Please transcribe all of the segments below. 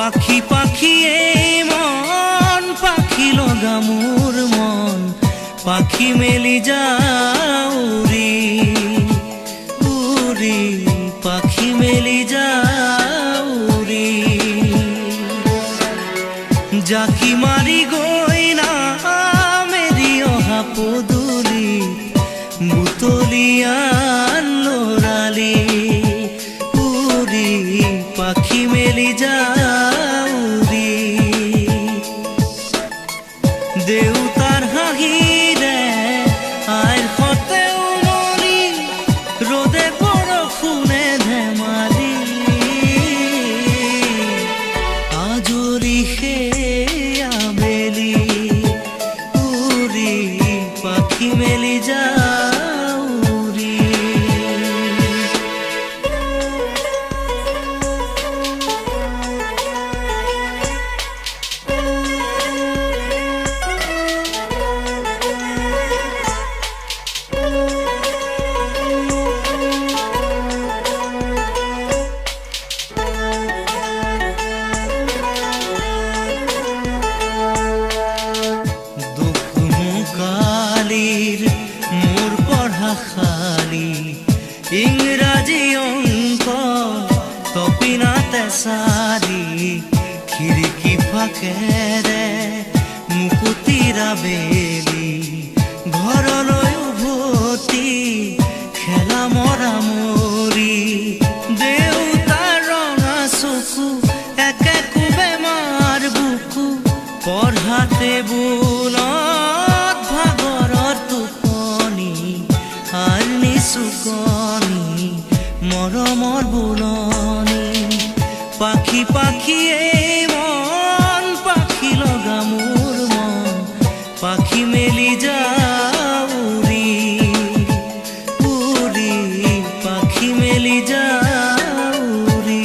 পাখি পাখি এই মন পাখি লগা মোৰ মন পাখি মেলি যাও উৰি উৰি পাখি মেলি যাও উৰি জাকি মাৰি গৈ না মেৰি অহা পদূলি বুটলিয়ান লৰালি উৰি পাখি মেলি যাও উৰি দেউতাৰ হাঁহিৰে আইৰ সতে উমলি ৰ'দে বৰষুণে ধেমালি আজৰি সেই আবেলি উৰি পাখি মেলি যাও উৰি মোৰ পঢ়া খালি ইংৰাজী অংক তপিনাতে চাৰি খিৰিকী ফাকেৰে মুকুতিৰা বেলি ঘৰলৈ উভতি খেলা মৰা মৰি দেউতাৰ ৰঙা চকু একে কোবে মাৰ বুকু পঢ়া টেবুলত ভাগৰৰ টোপনি আৰু নিচুকনি মৰমৰ বুলনি পাখি পাখি এই মন পাখি লগা মোৰ মন পাখি মেলি যাও উৰি উৰি পাখি মেলি যাও উৰি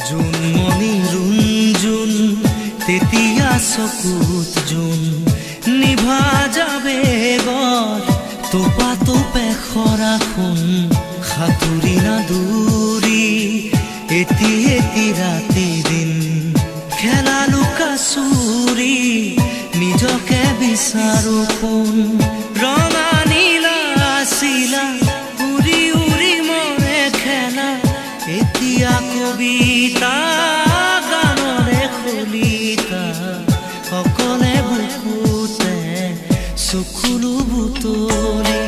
জোনমণি ৰুণজোন তেতিয়া চকুত জোন নিভা যাবে গৰ তোপা তোপে খৰাখোন সাঁতুৰি না দূৰি এটি এটি ৰাতি দিন খেলা লুকা চুৰি নিজকে বিচাৰো কোন ৰঙা নীলা চিলা উৰি উৰি মৰে খেলা এতিয়া কবিতা গানৰে খলিতা সকলে বুকুতে চকুলো বুটলি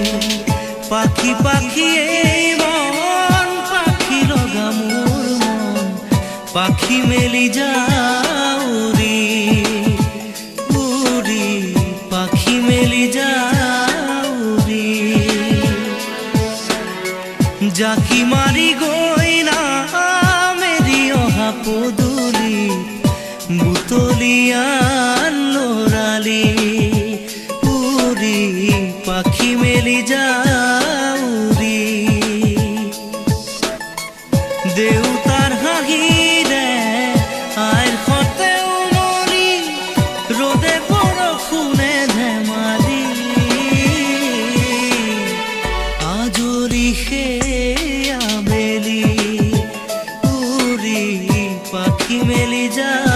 পাখি পাখি এই মন পাখি লগা মোৰ মন পাখি মেলি যাও উৰি উৰি পাখি মেলি যাও উৰি জাকি মাৰি গৈ না মেৰি অহা পদূলি বুটলিয়ান লৰালি উৰি পাখি মেলি যাও উৰি দেউতাৰ হাঁহিৰে আইৰ সতে উমলি ৰ'দে বৰষুণে ধেমালি আজৰি সেই আবেলি উৰি পাখি মেলি যাও